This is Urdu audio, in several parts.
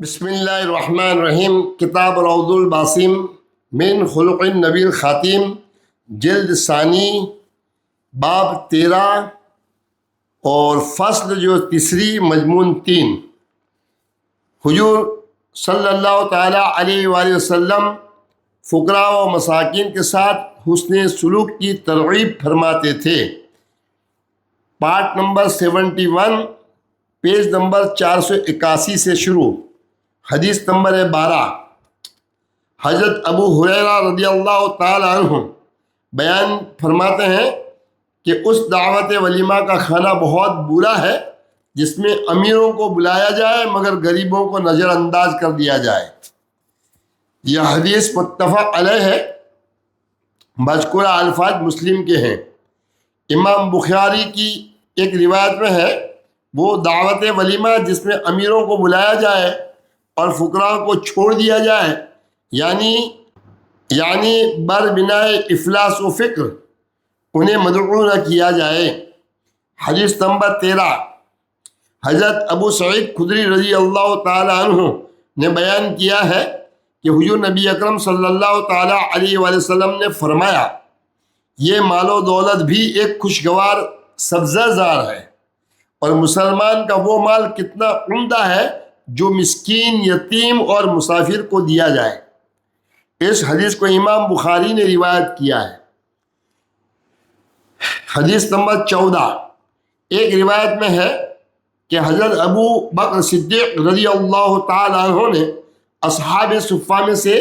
بسم اللہ الرحمن الرحیم۔ کتاب روض الباسم من خلق النبی الخاتم، جلد ثانی، باب 13 اور فصل جو تیسری، مضمون 3۔ حضور صلی اللہ تعالیٰ علیہ وآلہ وسلم فقراء و مساکین کے ساتھ حسن سلوک کی ترغیب فرماتے تھے۔ پارٹ نمبر 71، پیج نمبر 481 سے شروع۔ حدیث نمبر 12۔ حضرت ابو ہریرہ رضی اللہ تعالی عنہ بیان فرماتے ہیں کہ اس دعوت ولیمہ کا کھانا بہت برا ہے جس میں امیروں کو بلایا جائے مگر غریبوں کو نظر انداز کر دیا جائے۔ یہ حدیث متفق علیہ ہے۔ مذکورہ الفاظ مسلم کے ہیں۔ امام بخاری کی ایک روایت میں ہے، وہ دعوت ولیمہ جس میں امیروں کو بلایا جائے اور فقراء کو چھوڑ دیا جائے، یعنی بر بنائے افلاس و فقر انہیں مدعو نہ کیا جائے۔ حدیث نمبر 13۔ حضرت ابو سعید خدری رضی اللہ تعالی عنہ نے بیان کیا ہے کہ حضور نبی اکرم صلی اللہ تعالی علیہ وآلہ وسلم نے فرمایا، یہ مال و دولت بھی ایک خوشگوار سبزہ زار ہے، اور مسلمان کا وہ مال کتنا عمدہ ہے جو مسکین، یتیم اور مسافر کو دیا جائے۔ اس حدیث کو امام بخاری نے روایت کیا ہے۔ حدیث نمبر 14۔ ایک روایت میں ہے کہ حضرت ابو بکر صدیق رضی اللہ تعالی عنہ نے اصحاب صفہ میں سے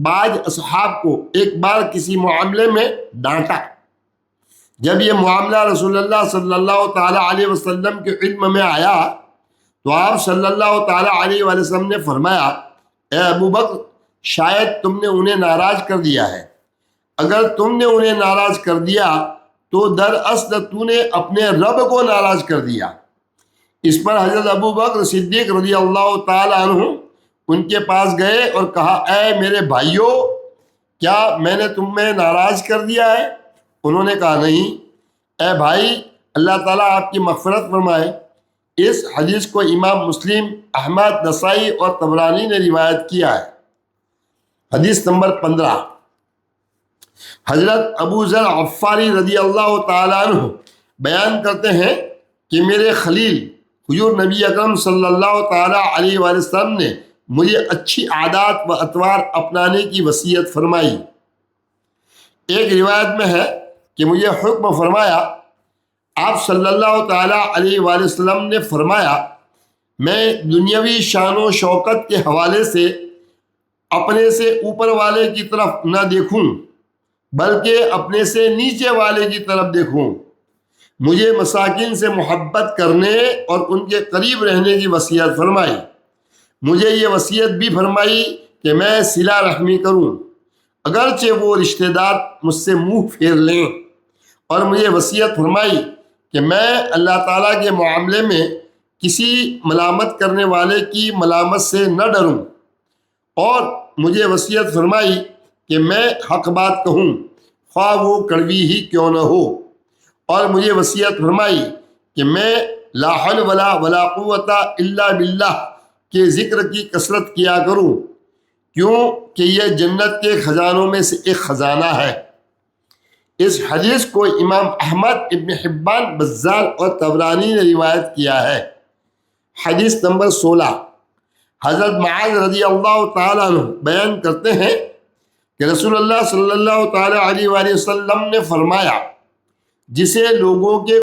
بعض اصحاب کو ایک بار کسی معاملے میں ڈانٹا۔ جب یہ معاملہ رسول اللہ صلی اللہ تعالی علیہ وسلم کے علم میں آیا تو آپ صلی اللہ تعالی علیہ وآلہ وسلم نے فرمایا، اے ابو بکر، شاید تم نے انہیں ناراض کر دیا ہے۔ اگر تم نے انہیں ناراض کر دیا تو دراصل تو نے اپنے رب کو ناراض کر دیا۔ اس پر حضرت ابو بکر صدیق رضی اللہ تعالی عنہ ان کے پاس گئے اور کہا، اے میرے بھائیو، کیا میں نے تمہیں ناراض کر دیا ہے؟ انہوں نے کہا، نہیں۔ اے بھائی، اللہ تعالیٰ آپ کی مغفرت فرمائے۔ اس حدیث کو امام مسلم، احمد، نسائی اور طبرانی نے روایت کیا ہے۔ حدیث نمبر 15۔ حضرت ابو ذر غفاری رضی اللہ تعالیٰ عنہ بیان کرتے ہیں کہ میرے خلیل حضور نبی اکرم صلی اللہ تعالیٰ علیہ وآلہ وسلم نے مجھے اچھی عادات و اطوار اپنانے کی وصیت فرمائی۔ ایک روایت میں ہے کہ مجھے حکم فرمایا، آپ صلی اللہ تعالیٰ علیہ وآلہ وسلم نے فرمایا، میں دنیاوی شان و شوکت کے حوالے سے اپنے سے اوپر والے کی طرف نہ دیکھوں بلکہ اپنے سے نیچے والے کی طرف دیکھوں۔ مجھے مساکین سے محبت کرنے اور ان کے قریب رہنے کی وصیت فرمائی۔ مجھے یہ وصیت بھی فرمائی کہ میں صلہ رحمی کروں اگرچہ وہ رشتہ دار مجھ سے منہ پھیر لیں، اور مجھے وصیت فرمائی کہ میں اللہ تعالیٰ کے معاملے میں کسی ملامت کرنے والے کی ملامت سے نہ ڈروں، اور مجھے وصیت فرمائی کہ میں حق بات کہوں خواہ وہ کڑوی ہی کیوں نہ ہو، اور مجھے وصیت فرمائی کہ میں لا حول ولا قوت الا باللہ کے ذکر کی کثرت کیا کروں، کیوں کہ یہ جنت کے خزانوں میں سے ایک خزانہ ہے۔ اس حدیث کو امام احمد، ابن حبان، بزار اور طبرانی نے روایت کیا ہے۔ حدیث نمبر 16۔ حضرت معاذ رضی اللہ تعالیٰ عنہ بیان کرتے ہیں کہ رسول اللہ صلی اللہ تعالیٰ علیہ وآلہ وسلم نے فرمایا، جسے لوگوں کے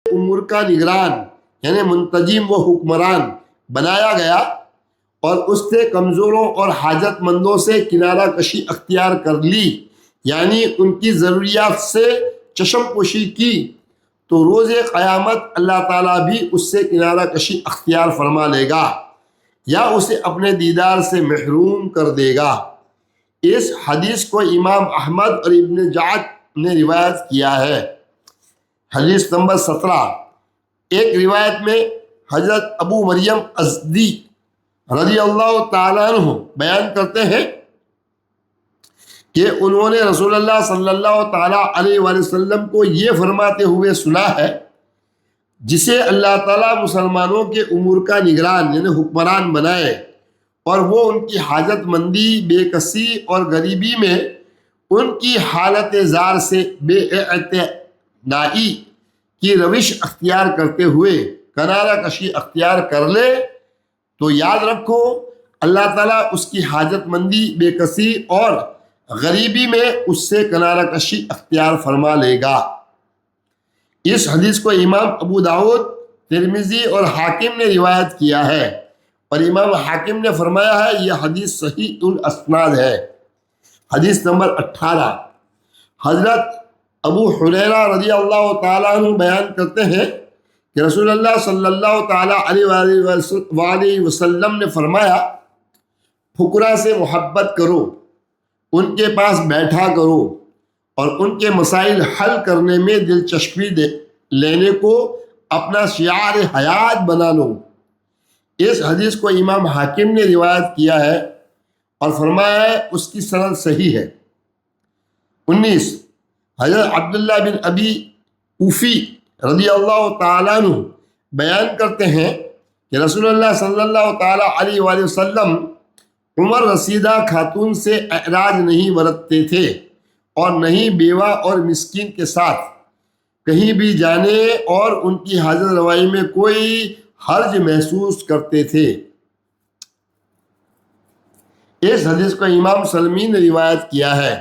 امور کا نگران یعنی منتظم و حکمران بنایا گیا اور اس سے کمزوروں اور حاجت مندوں سے کنارہ کشی اختیار کر لی، یعنی ان کی ضروریات سے چشم پوشی کی، تو روز قیامت اللہ تعالیٰ بھی اس سے کنارہ کشی اختیار فرما لے گا یا اسے اپنے دیدار سے محروم کر دے گا۔ اس حدیث کو امام احمد اور ابن جعد نے روایت کیا ہے۔ حدیث نمبر 17۔ ایک روایت میں حضرت ابو مریم ازدی رضی اللہ تعالیٰ عنہ بیان کرتے ہیں کہ انہوں نے رسول اللہ صلی اللہ تعالیٰ علیہ وآلہ وسلم کو یہ فرماتے ہوئے سنا ہے، جسے اللہ تعالیٰ مسلمانوں کے امور کا نگران یعنی حکمران بنائے اور وہ ان کی حاجت مندی، بے کسی اور غریبی میں ان کی حالت زار سے بے اعتنائی کی روش اختیار کرتے ہوئے کنارہ کشی اختیار کر لے، تو یاد رکھو اللہ تعالیٰ اس کی حاجت مندی، بے کسی اور غریبی میں اس سے کنارہ کشی اختیار فرما لے گا۔ اس حدیث کو امام ابو داؤد، ترمذی اور حاکم نے روایت کیا ہے، اور امام حاکم نے فرمایا ہے یہ حدیث صحیح الاسناد ہے۔ حدیث نمبر 18، حضرت ابو حریرہ رضی اللہ تعالیٰ عنہ بیان کرتے ہیں کہ رسول اللہ صلی اللہ تعالیٰ علیہ وسلم نے فرمایا، فقراء سے محبت کرو، ان کے پاس بیٹھا کرو اور ان کے مسائل حل کرنے میں دلچسپی لینے کو اپنا شعار حیات بنا لو۔ اس حدیث کو امام حاکم نے روایت کیا ہے اور فرمایا ہے اس کی سند صحیح ہے۔ 19، حضرت عبداللہ بن ابی اوفی رضی اللہ تعالیٰ عنہ بیان کرتے ہیں کہ رسول اللہ صلی اللہ تعالیٰ علیہ وآلہ وسلم عمر رسیدہ خاتون سے اعراض نہیں برتتے تھے اور نہیں بیوہ اور مسکین کے ساتھ کہیں بھی جانے اور ان کی حاضر روائی میں کوئی حرج محسوس کرتے تھے۔ اس حدیث کو امام سلمی نے روایت کیا ہے۔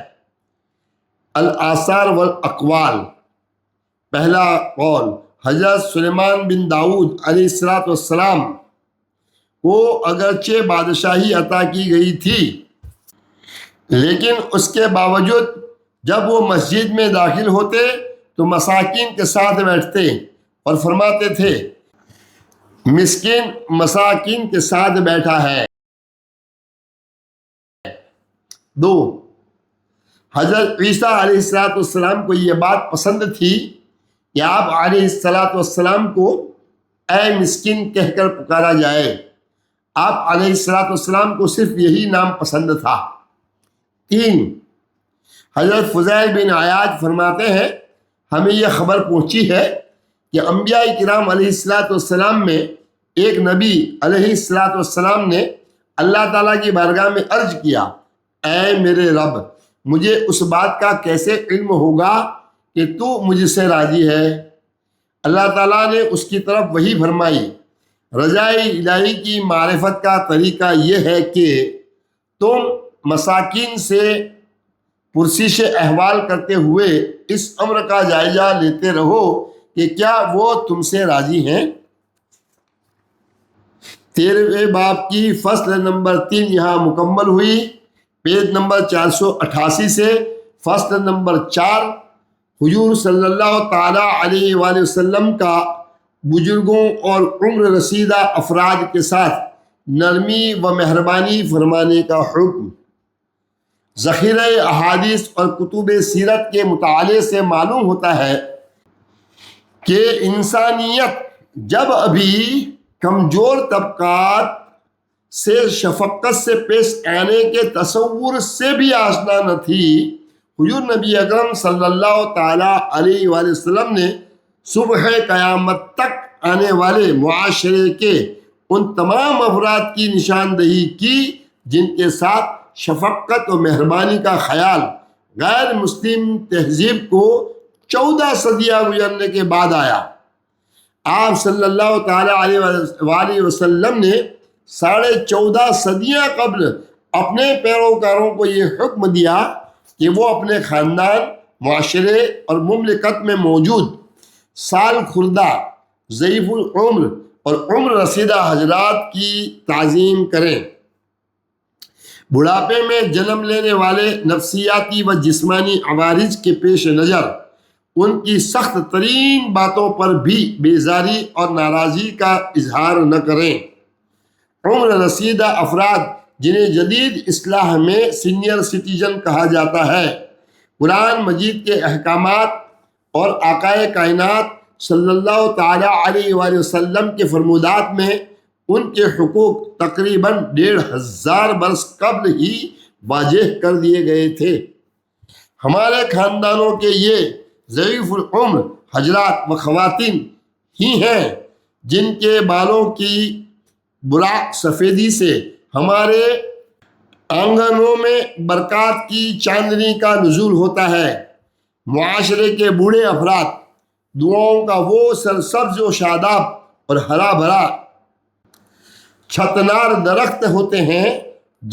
الآثار والاقوال، پہلا قول، حضرت سلیمان بن داؤد علیہ السلام کو اگرچہ بادشاہی عطا کی گئی تھی، لیکن اس کے باوجود جب وہ مسجد میں داخل ہوتے تو مساکین کے ساتھ بیٹھتے اور فرماتے تھے مسکین مساکین کے ساتھ بیٹھا ہے۔ 2، حضرت عیسیٰ علیہ السلام کو یہ بات پسند تھی کہ آپ علیہ السلام کو اے مسکین کہہ کر پکارا جائے۔ آپ علیہ السلام کو صرف یہی نام پسند تھا۔ 3، حضرت فضیل بن عیاض فرماتے ہیں ہمیں یہ خبر پہنچی ہے کہ انبیاء کرام علیہ السلام میں ایک نبی علیہ السلام نے اللہ تعالیٰ کی بارگاہ میں عرض کیا، اے میرے رب، مجھے اس بات کا کیسے علم ہوگا کہ تو مجھ سے راضی ہے؟ اللہ تعالیٰ نے اس کی طرف وحی فرمائی، رضائے الہی کی معرفت کا طریقہ یہ ہے کہ تم مساکین سے پرسش احوال کرتے ہوئے اس امر کا جائزہ لیتے رہو کہ کیا وہ تم سے راضی ہیں۔ 13ویں باب کی فصل نمبر 3 یہاں مکمل ہوئی۔ پیج نمبر 488 سے فصل نمبر 4، حضور صلی اللہ تعالیٰ علیہ وآلہ وسلم کا بزرگوں اور عمر رسیدہ افراد کے ساتھ نرمی و مہربانی فرمانے کا حکم۔ ذخیرہ احادیث اور کتب سیرت کے مطالعے سے معلوم ہوتا ہے کہ انسانیت جب ابھی کمزور طبقات سے شفقت سے پیش آنے کے تصور سے بھی آشنا نہ تھی، حضور نبی اکرم صلی اللہ تعالیٰ علیہ وآلہ وسلم نے صبح قیامت تک آنے والے معاشرے کے ان تمام افراد کی نشاندہی کی جن کے ساتھ شفقت و مہربانی کا خیال غیر مسلم تہذیب کو 14 صدیاں گزرنے کے بعد آیا۔ آپ صلی اللہ تعالیٰ علیہ وآلہ وسلم نے 14.5 صدیاں قبل اپنے پیروکاروں کو یہ حکم دیا کہ وہ اپنے خاندان، معاشرے اور مملکت میں موجود سال خوردہ، ضعیف العمر اور عمر رسیدہ حضرات کی تعظیم کریں۔ بڑھاپے میں جنم لینے والے نفسیاتی و جسمانی عوارض کے پیش نظر ان کی سخت ترین باتوں پر بھی بیزاری اور ناراضی کا اظہار نہ کریں۔ عمر رسیدہ افراد جنہیں جدید اصطلاح میں سینئر سٹیزن کہا جاتا ہے، قرآن مجید کے احکامات اور آقائے کائنات صلی اللہ تعالیٰ علیہ وآلہ وسلم کے فرمودات میں ان کے حقوق تقریباً 1500 برس قبل ہی واضح کر دیے گئے تھے۔ ہمارے خاندانوں کے یہ ضعیف العمر حضرات و خواتین ہی ہیں جن کے بالوں کی براق سفیدی سے ہمارے آنگنوں میں برکات کی چاندنی کا نزول ہوتا ہے۔ معاشرے کے بوڑھے افراد دعاؤں کا وہ سرسبز و شاداب اور ہرا بھرا چھتنار درخت ہوتے ہیں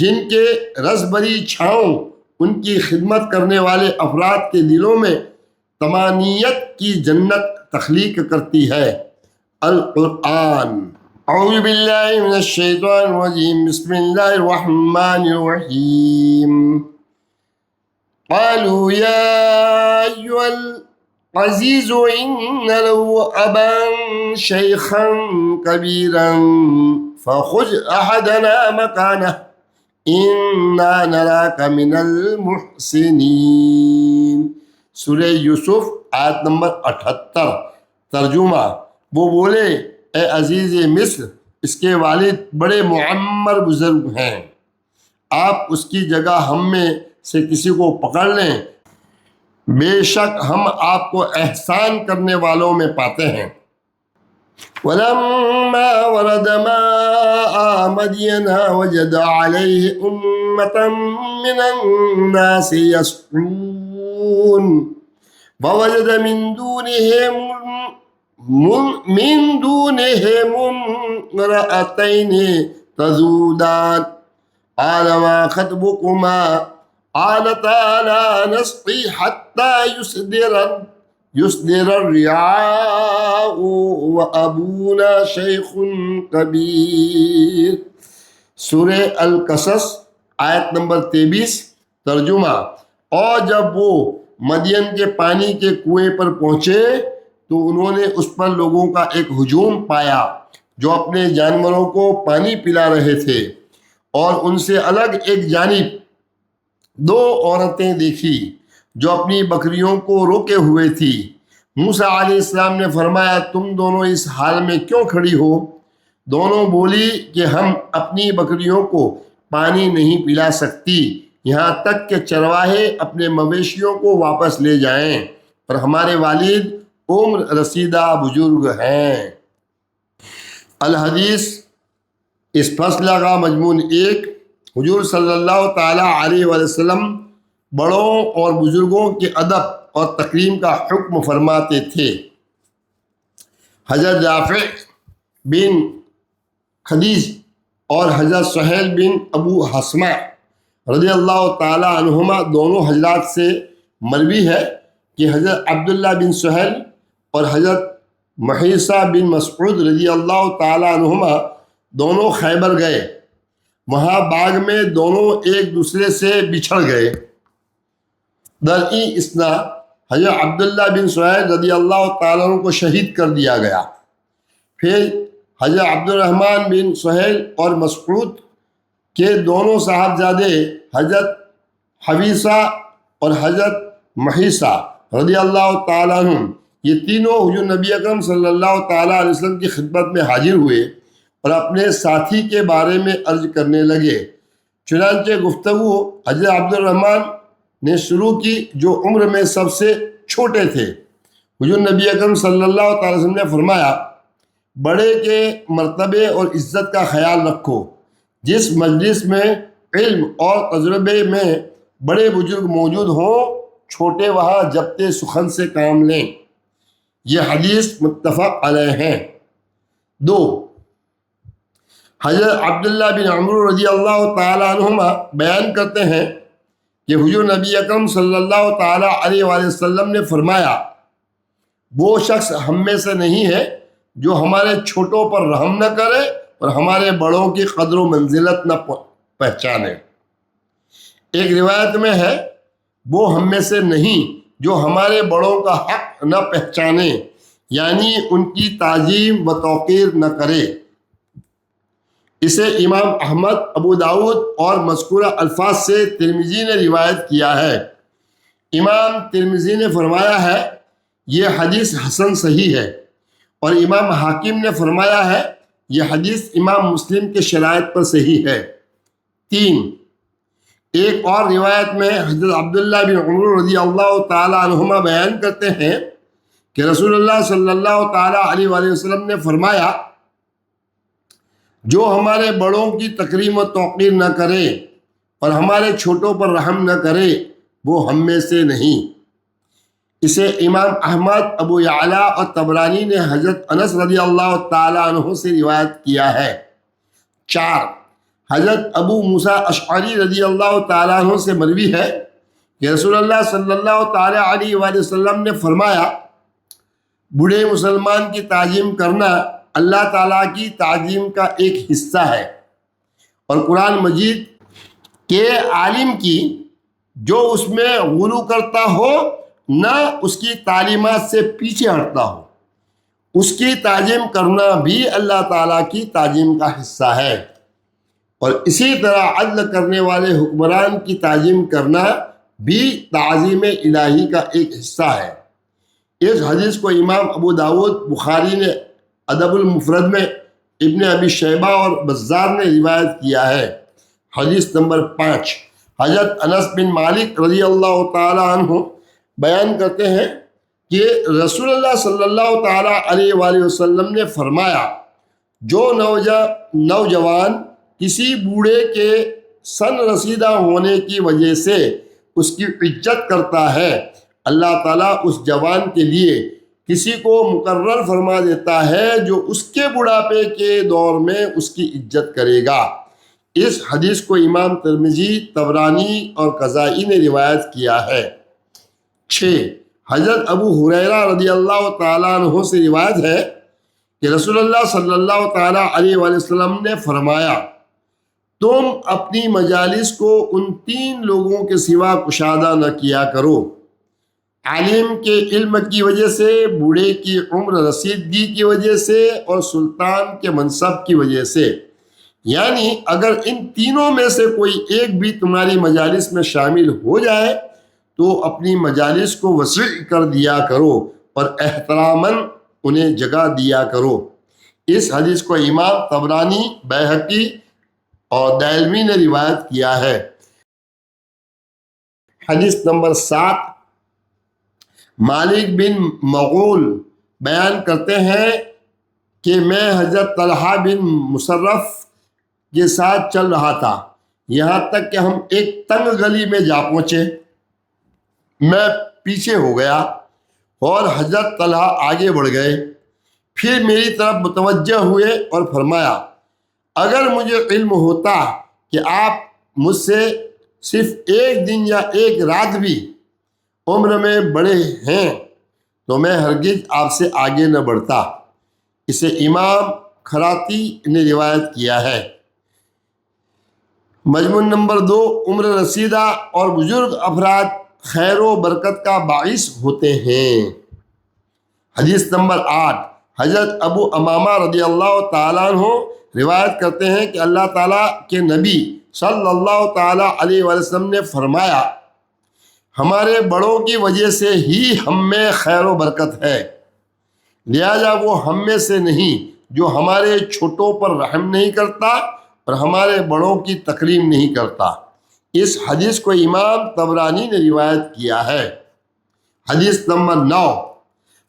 جن کے رسبری چھاؤں ان کی خدمت کرنے والے افراد کے دلوں میں طمانینت کی جنت تخلیق کرتی ہے۔ القرآن۔ اعوذ باللہ من الشیطان الرجیم، بسم اللہ الرحمن الرحیم۔ قالوا یا ایھا العزیز ان له ابا شیخا کبیرا فخذ احدنا مکانہ انا نراک من المحسنین۔ سورہ یوسف آیت نمبر 78۔ ترجمہ: وہ بولے، اے عزیز مصر، اس کے والد بڑے معمر بزرگ ہیں، آپ اس کی جگہ ہم میں سے کسی کو پکڑ لیں، بے شک ہم آپ کو احسان کرنے والوں میں پاتے ہیں۔ وَلَمَّا وَرَدَ مَاءَ مَدْيَنَ وَجَدَ عَلَيْهِ أُمَّةً مِّنَ النَّاسِ يَسْقُونَ وَوَجَدَ مِن دُونِهِمُ امْرَأَتَيْنِ تَذُودَانِ قَالَ مَا خَطْبُكُمَا قَالَتَا لَا نَسْقِي حَتَّىٰ يُصْدِرَ الرِّعَاءُ وَأَبُونَا شَيْخٌ کبیر۔ سورہ القصص آیت نمبر 23۔ ترجمہ: اور جب وہ مدین کے پانی کے کنویں پر پہنچے تو انہوں نے اس پر لوگوں کا ایک ہجوم پایا جو اپنے جانوروں کو پانی پلا رہے تھے، اور ان سے الگ ایک جانب 2 عورتیں دیکھی جو اپنی بکریوں کو روکے ہوئے تھی۔ موسیٰ علیہ السلام نے فرمایا، تم دونوں اس حال میں کیوں کھڑی ہو؟ دونوں بولی کہ ہم اپنی بکریوں کو پانی نہیں پلا سکتی یہاں تک کہ چرواہے اپنے مویشیوں کو واپس لے جائیں، اور ہمارے والد عمر رسیدہ بزرگ ہیں۔ الحدیث۔ اس فصل کا مضمون 1، حضور صلی اللہ تعالیٰ علیہ وآلہ وسلم بڑوں اور بزرگوں کے ادب اور تکریم کا حکم فرماتے تھے۔ حضرت رافع بن خدیج اور حضرت سہیل بن ابو حسمہ رضی اللہ تعالیٰ عنہما دونوں حضرات سے مروی ہے کہ حضرت عبداللہ بن سہیل اور حضرت محیصہ بن مسعود رضی اللہ تعالیٰ عنہما دونوں خیبر گئے، وہاں باغ میں دونوں ایک دوسرے سے بچھڑ گئے۔ درئی اسنا حضرت عبداللہ بن سہیل رضی اللہ تعالیٰ عنہ کو شہید کر دیا گیا۔ پھر حضرت عبد الرحمن بن سہیل اور مسعود کے دونوں صاحبزادے حضرت حویصہ اور حضرت محیصہ رضی اللہ تعالیٰ عنہ، یہ تینوں حضور نبی اکرم صلی اللہ تعالیٰ علیہ وسلم کی خدمت میں حاضر ہوئے اور اپنے ساتھی کے بارے میں عرض کرنے لگے۔ چنانچہ گفتگو حضرت عبد الرحمن نے شروع کی جو عمر میں سب سے چھوٹے تھے۔ حضور نبی اکرم صلی اللہ تعالیٰ وسلم نے فرمایا، بڑے کے مرتبے اور عزت کا خیال رکھو، جس مجلس میں علم اور تجربے میں بڑے بزرگ موجود ہوں، چھوٹے وہاں جبتے سخن سے کام لیں۔ یہ حدیث متفق علیہ ہے۔ 2، حضرت عبداللہ بن عمرو رضی اللہ تعالیٰ عنہما بیان کرتے ہیں کہ حضور نبی اکرم صلی اللہ تعالیٰ علیہ وآلہ وسلم نے فرمایا، وہ شخص ہم میں سے نہیں ہے جو ہمارے چھوٹوں پر رحم نہ کرے اور ہمارے بڑوں کی قدر و منزلت نہ پہچانے۔ ایک روایت میں ہے، وہ ہم میں سے نہیں جو ہمارے بڑوں کا حق نہ پہچانے، یعنی ان کی تعظیم و توقیر نہ کرے۔ اسے امام احمد، ابو داؤد اور مذکورہ الفاظ سے ترمذی نے روایت کیا ہے۔ امام ترمذی نے فرمایا ہے یہ حدیث حسن صحیح ہے، اور امام حاکم نے فرمایا ہے یہ حدیث امام مسلم کے شرائط پر صحیح ہے۔ 3، ایک اور روایت میں حضرت عبداللہ بن عمر رضی اللہ تعالیٰ عنہما بیان کرتے ہیں کہ رسول اللہ صلی اللہ تعالیٰ علیہ وآلہ وسلم نے فرمایا جو ہمارے بڑوں کی تکریم و توقیر نہ کرے اور ہمارے چھوٹوں پر رحم نہ کرے وہ ہم میں سے نہیں۔ اسے امام احمد، ابو یعلا اور طبرانی نے حضرت انس رضی اللہ تعالیٰ عنہ سے روایت کیا ہے۔ 4، حضرت ابو موسیٰ اشعری رضی اللہ تعالیٰ عنہ سے مروی ہے کہ رسول اللہ صلی اللہ تعالیٰ علیہ وآلہ وسلم نے فرمایا بوڑھے مسلمان کی تعظیم کرنا اللہ تعالیٰ کی تعظیم کا ایک حصہ ہے، اور قرآن مجید کے عالم کی جو اس میں غلو کرتا ہو نہ اس کی تعلیمات سے پیچھے ہٹتا ہو، اس کی تعظیم کرنا بھی اللہ تعالیٰ کی تعظیم کا حصہ ہے، اور اسی طرح عدل کرنے والے حکمران کی تعظیم کرنا بھی تعظیم الہی کا ایک حصہ ہے۔ اس حدیث کو امام ابو داود، بخاری نے ادب المفرد میں، ابن ابی شیبہ اور بزار نے روایت کیا ہے۔ حدیث نمبر 5، حضرت انس بن مالک رضی اللہ تعالیٰ عنہ بیان کرتے ہیں کہ رسول اللہ صلی اللہ تعالیٰ علیہ وآلہ وسلم نے فرمایا جو نوجوان کسی بوڑھے کے سن رسیدہ ہونے کی وجہ سے اس کی عزت کرتا ہے، اللہ تعالیٰ اس جوان کے لیے کسی کو مقرر فرما دیتا ہے جو اس کے بڑھاپے کے دور میں اس کی عزت کرے گا۔ اس حدیث کو امام ترمذی، طبرانی اور قزائی نے روایت کیا ہے۔ 6، حضرت ابو ہریرہ رضی اللہ تعالیٰ عنہ سے روایت ہے کہ رسول اللہ صلی اللہ تعالیٰ علیہ وآلہ وسلم نے فرمایا تم اپنی مجالس کو ان 3 لوگوں کے سوا کشادہ نہ کیا کرو، عالم کے علم کی وجہ سے، بوڑھے کی عمر رسیدگی کی وجہ سے، اور سلطان کے منصب کی وجہ سے۔ یعنی اگر ان تینوں میں سے کوئی ایک بھی تمہاری مجالس میں شامل ہو جائے تو اپنی مجالس کو وسیع کر دیا کرو اور احتراماً انہیں جگہ دیا کرو۔ اس حدیث کو امام طبرانی، بیہقی اور دائلوی نے روایت کیا ہے۔ حدیث نمبر 7، مالک بن مغول بیان کرتے ہیں کہ میں حضرت طلحہ بن مصرف کے ساتھ چل رہا تھا، یہاں تک کہ ہم ایک تنگ گلی میں جا پہنچے، میں پیچھے ہو گیا اور حضرت طلحہ آگے بڑھ گئے، پھر میری طرف متوجہ ہوئے اور فرمایا اگر مجھے علم ہوتا کہ آپ مجھ سے صرف ایک دن یا ایک رات بھی عمر میں بڑے ہیں تو میں ہرگز آپ سے آگے نہ بڑھتا۔ اسے امام خراتی نے روایت کیا ہے۔ مضمون نمبر 2، عمر رسیدہ اور بزرگ افراد خیر و برکت کا باعث ہوتے ہیں۔ حدیث نمبر 8، حضرت ابو امامہ رضی اللہ تعالیٰ عنہ روایت کرتے ہیں کہ اللہ تعالیٰ کے نبی صلی اللہ تعالیٰ علیہ وسلم نے فرمایا ہمارے بڑوں کی وجہ سے ہی ہم میں خیر و برکت ہے، لہذا وہ ہم میں سے نہیں جو ہمارے چھوٹوں پر رحم نہیں کرتا اور ہمارے بڑوں کی تکریم نہیں کرتا۔ اس حدیث کو امام طبرانی نے روایت کیا ہے۔ حدیث نمبر 9،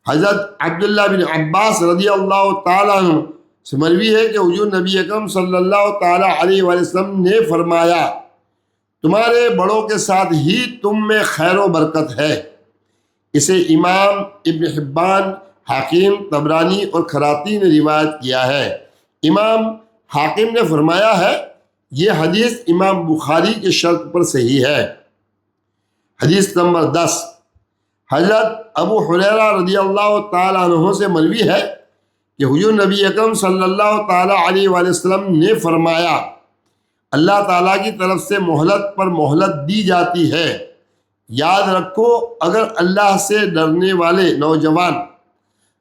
حضرت عبداللہ بن عباس رضی اللہ تعالیٰ عنہ سے مروی ہے کہ حضور نبی اکرم صلی اللہ تعالیٰ علیہ وآلہ وسلم نے فرمایا تمہارے بڑوں کے ساتھ ہی تم میں خیر و برکت ہے۔ اسے امام ابن حبان، حاکم، طبرانی اور خراتی نے روایت کیا ہے۔ امام حاکم نے فرمایا ہے یہ حدیث امام بخاری کے شرط پر صحیح ہے۔ حدیث نمبر 10، حضرت ابو ہریرہ رضی اللہ تعالیٰ عنہ سے مروی ہے کہ حضور نبی اکرم صلی اللہ تعالیٰ علیہ وآلہ وسلم نے فرمایا اللہ تعالیٰ کی طرف سے مہلت پر مہلت دی جاتی ہے، یاد رکھو اگر اللہ سے ڈرنے والے نوجوان،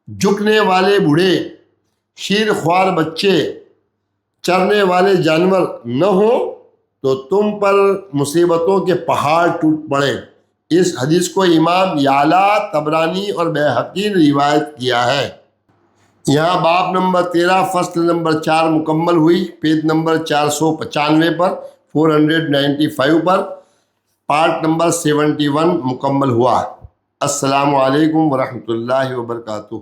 جھکنے والے بوڑھے، شیر خوار بچے، چرنے والے جانور نہ ہوں تو تم پر مصیبتوں کے پہاڑ ٹوٹ پڑیں۔ اس حدیث کو امام یعلا، طبرانی اور بیہقی نے روایت کیا ہے۔ یہاں باب نمبر 13 فصل نمبر 4 مکمل ہوئی، پیج نمبر 495 پر، 495 پر، پارٹ نمبر 71 مکمل ہوا۔ السلام علیکم ورحمۃ اللہ وبرکاتہ.